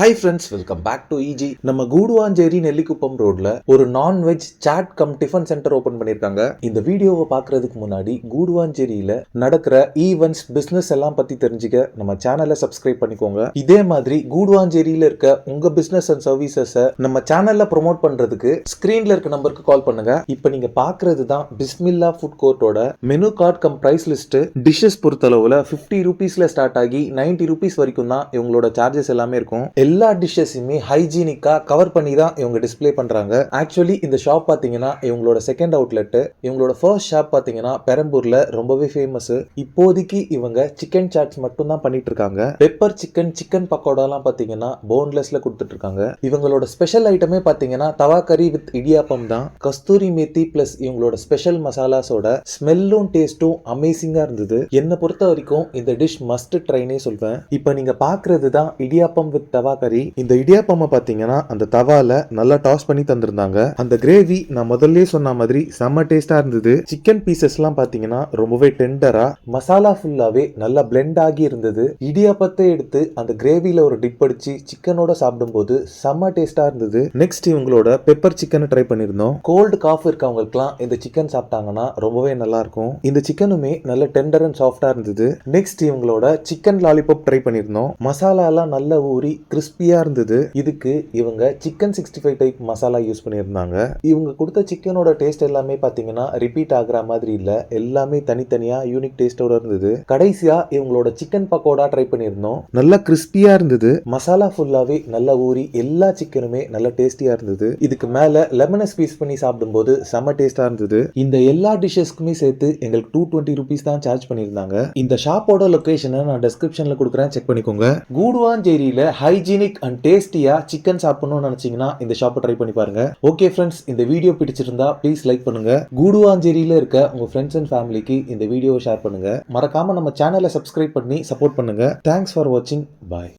High friends, welcome back to இஜி. நம்ம கூடுவாஞ்சேரி நெல்லிக்குப்பம் ரோட்ல ஒரு non veg chaat cum tiffin centre open பண்ணிருக்காங்க. இந்த வீடியோவை பாக்குறதுக்கு முன்னாடி கூடுவாஞ்சேரியில நடக்கிற ஈவென்ட்ஸ், பிசினஸ் எல்லாம் பத்தி தெரிஞ்சுக்க நம்ம சேனலை சப்ஸ்கிரைப் பண்ணிக்கோங்க. இதே மாதிரி கூடுவாஞ்சேரியில இருக்க உங்க பிசினஸ் அண்ட் சர்வீசஸ் நம்ம சேனல்ல ப்ரோமோட் பண்றதுக்கு ஸ்கிரீன்ல இருக்க நம்பருக்கு கால் பண்ணுங்க. இப்போ நீங்க பாக்குறது தான் பிஸ்மில்லா ஃபுட் கோர்ட்டோட menu card cum price list. Dishes பொறுத்தளவுல 50 ரூபீஸ்ல ஸ்டார்ட் ஆகி 90 ரூபீஸ் வரைக்கும் தான் இவங்களோட சார்ஜஸ் எல்லாமே இருக்கும். எல்லா டிஷ்ஷஸுமே ஹைஜீனிக்கா கவர் பண்ணி தான் இவங்க டிஸ்ப்ளே பண்றாங்க. ஆக்சுவலி இந்த ஷாப் பாத்தீங்கன்னா இவங்களோட செகண்ட் அவுட்லெட். இவங்களோட ஃபர்ஸ்ட் ஷாப் பாத்தீங்கன்னா பெரம்பூர்ல ரொம்பவே ஃபேமஸ். இப்போதைக்கு இவங்க சிக்கன் சாட்ஸ் மட்டும் தான் பண்ணிட்டு இருக்காங்க. பெப்பர் சிக்கன், சிக்கன் பக்கோடாலாம் பாத்தீங்கன்னா போன்லெஸ்ல கொடுத்துட்டு இருக்காங்க. இவங்களோட ஸ்பெஷல் ஐட்டமே பாத்தீங்கன்னா தவா கறி வித் இடியாப்பம் தான். கஸ்தூரி மேத்தி பிளஸ் இவங்களோட ஸ்பெஷல் மசாலாஸோட ஸ்மெல்லும் டேஸ்டும் அமேசிங்கா இருந்தது. என்னை பொறுத்த வரைக்கும் இந்த டிஷ் மஸ்ட் ட்ரைனே சொல்வேன். இப்போ நீங்க பாக்குறது தான் இடியாப்பம் வித் தவா கறி. இந்த இடியாப்பம் பாத்தீங்கன்னா அந்த தவால நல்லா டாஸ் பண்ணி தந்திருந்தாங்க. அந்த கிரேவி நான் முதல்ல சொன்ன மாதிரி செம்ம டேஸ்டா இருந்தது. சிக்கன் பீசஸ் எல்லாம் பாத்தீங்கன்னா ரொம்பவே டெண்டரா, மசாலா ஃபுல்லாவே நல்லா பிளெண்ட் ஆகி இருந்தது. இடியாப்பத்தை எடுத்து அந்த கிரேவில ஒரு டிப் அடிச்சு சிக்கனோட சாப்பிடும்போது செம்ம டேஸ்டா இருந்தது. நெக்ஸ்ட் இவங்களோட பெப்பர் சிக்கனை ட்ரை பண்ணிருந்தோம். கோல்டு காஃப் இருக்கவங்களுக்குலாம் இந்த சிக்கன் சாப்பிட்டாங்கன்னா ரொம்பவே நல்லா இருக்கும். இந்த சிக்கனுமே நல்ல டெண்டர் அண்ட் சாஃப்டா இருந்தது. நெக்ஸ்ட் இவங்களோட சிக்கன் லாலிபாப் ட்ரை பண்ணிருந்தோம். மசாலா எல்லாம் நல்லா ஊறி கிறிஸ்பியா இருந்தது. இதுக்கு இவங்க சிக்கன் 65 டைப் மசாலா யூஸ் பண்ணியிருந்தாங்க. இவங்க கொடுத்த சிக்கனோட டேஸ்ட் எல்லாமே பாத்தீங்கன்னா ரிப்பீட் ஆகுற மாதிரி இல்ல, எல்லாமே தனித்தனியா யூனிக் டேஸ்டோட இருந்தது. கடைசியா இவங்களோட சிக்கன் பக்கோடா ட்ரை பண்ணியிருந்தோம். நல்லா கிறிஸ்பியா இருந்தது. மசாலா ஃபுல்லாவே நல்லா ஊறி எல்லா சிக்கனுமே நல்ல டேஸ்டியா இருந்தது. இதுக்கு மேல லெமனை ஸ்பீஸ் பண்ணி சாப்பிடும்போது செம்ம டேஸ்டா இருந்தது. இந்த எல்லா டிஷஸ்க்குமே சேர்த்து எங்களுக்கு 220 ரூபீஸ் தான் சார்ஜ் பண்ணியிருந்தாங்க. இந்த ஷாப்போட லொகேஷனை நான் டிஸ்கிரிப்ஷன்ல கொடுக்குறேன், செக் பண்ணிக்கோங்க. கூடுவாஞ்சேரியில ஹைஜீனிக் அண்ட் டேஸ்டியா சிக்கன் சாப்பிடணும்னு நினைச்சீங்கன்னா இந்த ஷாப்பை ட்ரை பண்ணி பாருங்க. ஓகே ஃப்ரெண்ட்ஸ், இந்த வீடியோ பிடிச்சிருந்தா ப்ளீஸ் லைக் பண்ணுங்க. கூடுவாஞ்சேரியில இருக்க உங்க ஃப்ரெண்ட்ஸ் அண்ட் ஃபேமிலிக்கு இந்த வீடியோவை ஷேர் பண்ணுங்க. மறக்காம நம்ம சேனலை சப்ஸ்கிரைப் பண்ணி சப்போர்ட் பண்ணுங்க. தேங்க்ஸ் ஃபார் வாட்சிங். பாய்.